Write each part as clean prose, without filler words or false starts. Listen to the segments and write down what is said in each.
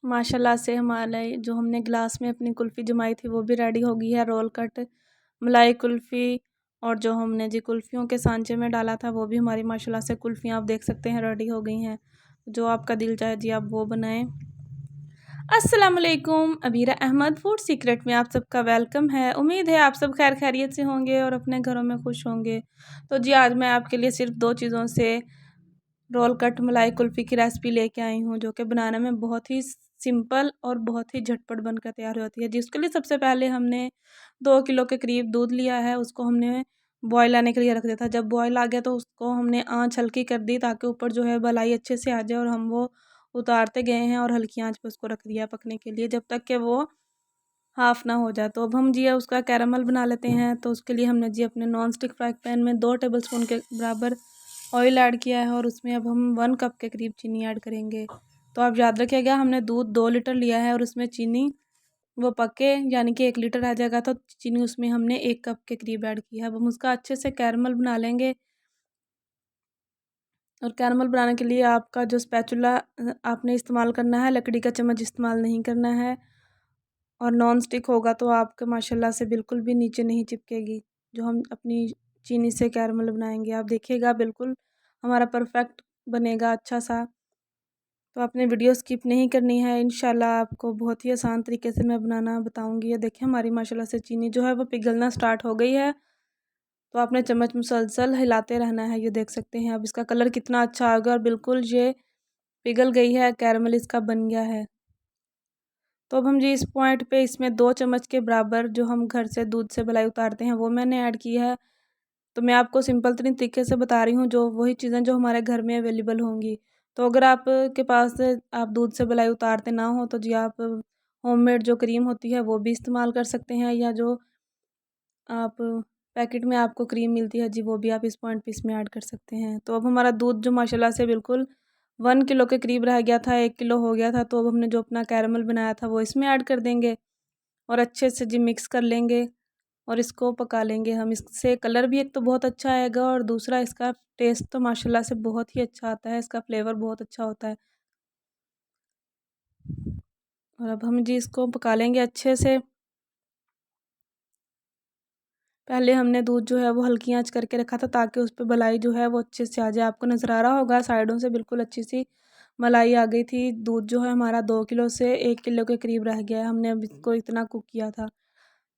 माशाल्लाह से हमारे जो हमने ग्लास में अपनी कुल्फ़ी जमाई थी वो भी रेडी हो गई है। रोल कट मलाई कुल्फ़ी और जो हमने जी कुल्फ़ियों के सांचे में डाला था वो भी हमारी माशाल्लाह से कुल्फ़ियाँ आप देख सकते हैं रेडी हो गई हैं। जो आपका दिल चाहे जी आप वो बनाएं। अस्सलाम वालेकुम, अबीरा अहमद फूड सीक्रेट में आप सबका वेलकम है। उम्मीद है आप सब खैर खैरियत से होंगे और अपने घरों में खुश होंगे। तो जी आज मैं आपके लिए सिर्फ 2 चीज़ों से रोल कट मलाई कुल्फ़ी की रेसिपी लेके आई हूँ, जो कि बनाने में बहुत ही सिंपल और बहुत ही झटपट बनकर तैयार होती है। जिसके लिए सबसे पहले हमने 2 किलो के करीब दूध लिया है, उसको हमने बॉयल आने के लिए रख दिया था। जब बॉयल आ गया तो उसको हमने आँच हल्की कर दी ताकि ऊपर जो है मलाई अच्छे से आ जाए, और हम वो उतारते गए हैं और हल्की आँच पे उसको रख दिया पकने के लिए जब तक कि वो हाफ़ ना हो जाए। तो अब हम जी उसका कैरामल बना लेते हैं। तो उसके लिए हमने जी अपने नॉन स्टिक फ्राई पैन में 2 टेबलस्पून के बराबर ऑयल ऐड किया है और उसमें अब हम 1 कप के करीब चीनी ऐड करेंगे। तो आप याद रखिएगा हमने दूध 2 लीटर लिया है और उसमें चीनी वो पके यानी कि 1 लीटर आ जाएगा, तो चीनी उसमें हमने 1 कप के करीब ऐड की है। अब हम उसका अच्छे से कैरामल बना लेंगे। और कैरामल बनाने के लिए आपका जो स्पैचुला आपने इस्तेमाल करना है, लकड़ी का चम्मच इस्तेमाल नहीं करना है। और नॉन स्टिक होगा तो आपके माशाल्लाह से बिल्कुल भी नीचे नहीं चिपकेगी जो हम अपनी चीनी से कैरामल बनाएंगे। आप देखिएगा बिल्कुल हमारा परफेक्ट बनेगा अच्छा सा। तो आपने वीडियो स्किप नहीं करनी है, इंशाल्लाह आपको बहुत ही आसान तरीके से मैं बनाना बताऊंगी। ये देखिए हमारी माशाल्लाह से चीनी जो है वो पिघलना स्टार्ट हो गई है। तो आपने चम्मच मुसलसल हिलाते रहना है। ये देख सकते हैं अब इसका कलर कितना अच्छा आ गया और बिल्कुल ये पिघल गई है, कैरामल इसका बन गया है। तो अब हम जी इस पॉइंट पे इसमें 2 चम्मच के बराबर जो हम घर से दूध से मलाई उतारते हैं वो मैंने ऐड की है। तो मैं आपको सिंपल तरीन तरीके से बता रही हूँ, जो वही चीज़ें जो हमारे घर में अवेलेबल होंगी। तो अगर आप के पास आप दूध से मलाई उतारते ना हो तो जी आप होममेड जो क्रीम होती है वो भी इस्तेमाल कर सकते हैं, या जो आप पैकेट में आपको क्रीम मिलती है जी वो भी आप इस पॉइंट पे इसमें ऐड कर सकते हैं। तो अब हमारा दूध जो माशाल्लाह से बिल्कुल 1 किलो के करीब रह गया था, 1 किलो हो गया था। तो अब हमने जो अपना कैरामल बनाया था वो इसमें ऐड कर देंगे और अच्छे से जी मिक्स कर लेंगे और इसको पका लेंगे हम। इससे कलर भी एक तो बहुत अच्छा आएगा और दूसरा इसका टेस्ट तो माशाल्लाह से बहुत ही अच्छा आता है, इसका फ्लेवर बहुत अच्छा होता है। और अब हम जी इसको पका लेंगे अच्छे से। पहले हमने दूध जो है वो हल्की आंच करके रखा था ताकि उस पे मलाई जो है वो अच्छे से आ जाए। आपको नज़र आ रहा होगा साइडों से बिल्कुल अच्छी सी मलाई आ गई थी। दूध जो है हमारा 2 किलो से 1 किलो के करीब रह गया है, हमने अब इसको इतना कुक किया था।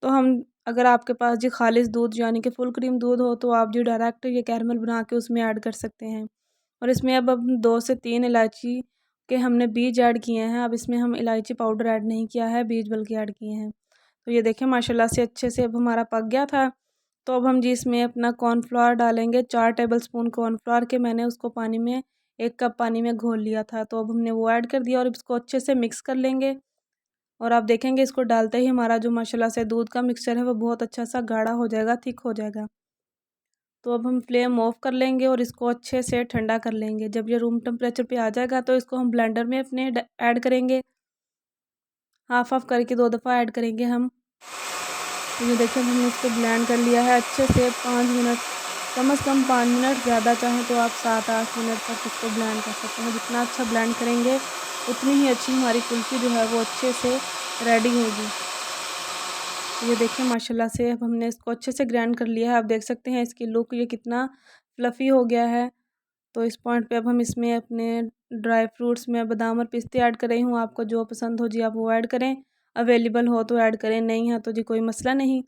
तो हम अगर आपके पास जी खालिस दूध यानी कि फुल क्रीम दूध हो तो आप जी डायरेक्ट ये कैरमल बना के उसमें ऐड कर सकते हैं। और इसमें अब हम 2 से 3 इलायची के हमने बीज ऐड किए हैं। अब इसमें हम इलायची पाउडर ऐड नहीं किया है, बीज बल्कि ऐड किए हैं। तो ये देखें माशाल्लाह से अच्छे से अब हमारा पक गया था। तो अब हम जी इसमें अपना कॉर्नफ्लावर डालेंगे। 4 टेबलस्पून कॉर्नफ्लावर के मैंने उसको पानी में 1 कप पानी में घोल लिया था। तो अब हमने वो ऐड कर दिया और इसको अच्छे से मिक्स कर लेंगे। और आप देखेंगे इसको डालते ही हमारा जो माशाल्लाह से दूध का मिक्सचर है वो बहुत अच्छा सा गाढ़ा हो जाएगा, थिक हो जाएगा। तो अब हम फ्लेम ऑफ कर लेंगे और इसको अच्छे से ठंडा कर लेंगे। जब ये रूम टेम्परेचर पे आ जाएगा तो इसको हम ब्लेंडर में अपने ऐड करेंगे। हाफ हाफ करके 2 दफ़ा ऐड करेंगे हम। तो ये देखिए हमने इसको ब्लेंड कर लिया है अच्छे से 5 मिनट, कम से कम 5 मिनट, ज़्यादा चाहें तो आप 7-8 मिनट तक इसको ब्लेंड कर सकते हैं। जितना अच्छा ब्लेंड करेंगे उतनी ही अच्छी हमारी कुल्फ़ी जो है वो अच्छे से रेडी होगी। ये देखिए माशाल्लाह से अब हमने इसको अच्छे से ग्राइंड कर लिया है। आप देख सकते हैं इसकी लुक ये कितना फ्लफ़ी हो गया है। तो इस पॉइंट पे अब हम इसमें अपने ड्राई फ्रूट्स में बादाम और पिस्ते ऐड कर रही हूँ। आपको जो पसंद हो जी आप वो ऐड करें, अवेलेबल हो तो ऐड करें, नहीं है तो जी कोई मसला नहीं।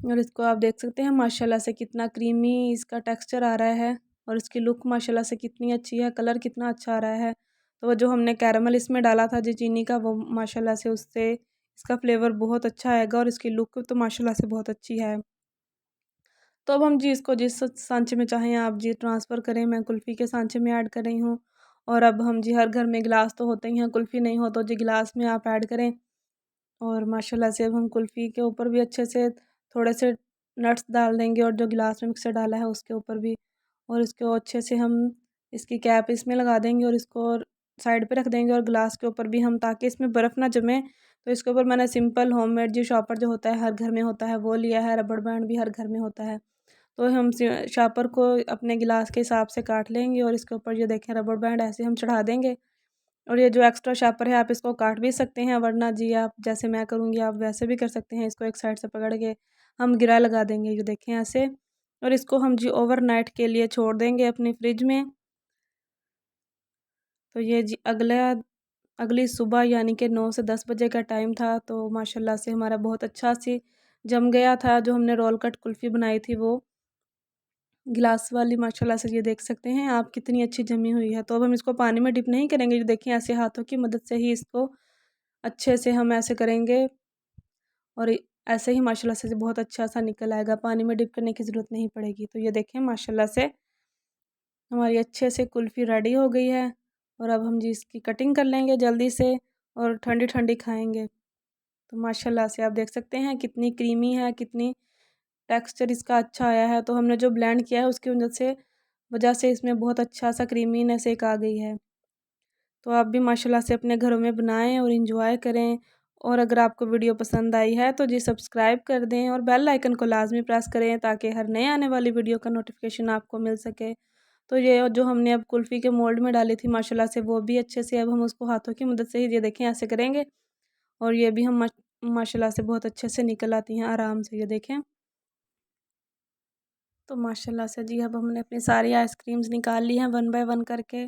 और इसको आप देख सकते हैं माशाल्लाह से कितना क्रीमी इसका टेक्सचर आ रहा है और इसकी लुक माशाल्लाह से कितनी अच्छी है, कलर कितना अच्छा आ रहा है। तो वो जो हमने कैरामल इसमें डाला था जी चीनी का, वो माशाल्लाह से उससे इसका फ्लेवर बहुत अच्छा आएगा और इसकी लुक तो माशाल्लाह से बहुत अच्छी है। तो अब हम जी इसको जिस सांचे में चाहें आप जी ट्रांसफ़र करें। मैं कुल्फ़ी के सांचे में ऐड कर रही हूँ। और अब हम जी हर घर में गिलास तो होते ही हैं, कुल्फ़ी नहीं हो तो जी गिलास में आप ऐड करें। और माशाल्लाह से अब हम कुल्फ़ी के ऊपर भी अच्छे से थोड़े से नट्स डाल देंगे और जो गिलास में मिक्सर डाला है उसके ऊपर भी। और इसको अच्छे से हम इसकी कैप इसमें लगा देंगे और इसको साइड पे रख देंगे और गिलास के ऊपर भी हम, ताकि इसमें बर्फ़ ना जमे। तो इसके ऊपर मैंने सिंपल होममेड जो शॉपर जो होता है हर घर में होता है वो लिया है, रबड़ बैंड भी हर घर में होता है। तो हम शॉपर को अपने गिलास के हिसाब से काट लेंगे और इसके ऊपर ये देखें रबड़ बैंड ऐसे हम चढ़ा देंगे। और ये जो एक्स्ट्रा शापर है आप इसको काट भी सकते हैं, वरना जी आप जैसे मैं करूँगी आप वैसे भी कर सकते हैं। इसको एक साइड से पकड़ के हम गिरा लगा देंगे, ये देखें ऐसे। और इसको हम जी ओवरनाइट के लिए छोड़ देंगे अपनी फ्रिज में। तो ये जी अगली सुबह यानी कि 9 से 10 बजे का टाइम था, तो माशाल्लाह से हमारा बहुत अच्छा सी जम गया था। जो हमने रोल कट कुल्फ़ी बनाई थी वो गिलास वाली, माशाल्लाह से ये देख सकते हैं आप कितनी अच्छी जमी हुई है। तो अब हम इसको पानी में डिप नहीं करेंगे, ये देखिए ऐसे हाथों की मदद से ही इसको अच्छे से हम ऐसे करेंगे और ऐसे ही माशाल्लाह से बहुत अच्छा सा निकल आएगा, पानी में डिप करने की ज़रूरत नहीं पड़ेगी। तो ये देखें माशाल्लाह से हमारी अच्छे से कुल्फ़ी रेडी हो गई है। और अब हम जी इसकी कटिंग कर लेंगे जल्दी से और ठंडी-ठंडी खाएँगे। तो माशाल्लाह से आप देख सकते हैं कितनी क्रीमी है, कितनी टेक्सचर इसका अच्छा आया है। तो हमने जो ब्लेंड किया है उसकी वजह से इसमें बहुत अच्छा सा क्रीमीनेस एक आ गई है। तो आप भी माशाल्लाह से अपने घरों में बनाएं और इन्जॉय करें। और अगर आपको वीडियो पसंद आई है तो जी सब्सक्राइब कर दें और बेल आइकन को लाजमी प्रेस करें, ताकि हर नए आने वाली वीडियो का नोटिफिकेशन आपको मिल सके। तो ये जो हमने अब कुल्फ़ी के मोल्ड में डाली थी माशाल्लाह से वो भी अच्छे से अब हम उसको हाथों की मदद से ही ये देखें ऐसे करेंगे और ये भी हम माशाल्लाह से बहुत अच्छे से निकल आती हैं आराम से, ये देखें। तो माशाल्लाह से जी अब हमने अपनी सारी आइसक्रीम्स निकाल ली हैं वन बाय वन करके।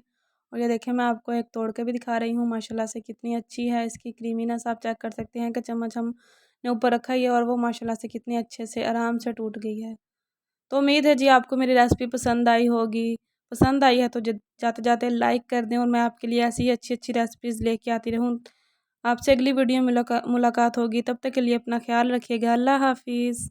और ये देखिए मैं आपको एक तोड़ के भी दिखा रही हूँ, माशाल्लाह से कितनी अच्छी है इसकी क्रीमीनेस। आप चेक कर सकते हैं कि चम्मच हमने ऊपर रखा ही है और वो माशाल्लाह से कितनी अच्छे से आराम से टूट गई है। तो उम्मीद है जी आपको मेरी रेसिपी पसंद आई होगी। पसंद आई है तो जाते जाते लाइक कर दें और मैं आपके लिए ऐसी ही अच्छी अच्छी रेसिपीज़ लेके आती रहूँ। आपसे अगली वीडियो में मुलाकात होगी, तब तक के लिए अपना ख्याल रखिएगा। अल्लाह हाफिज़।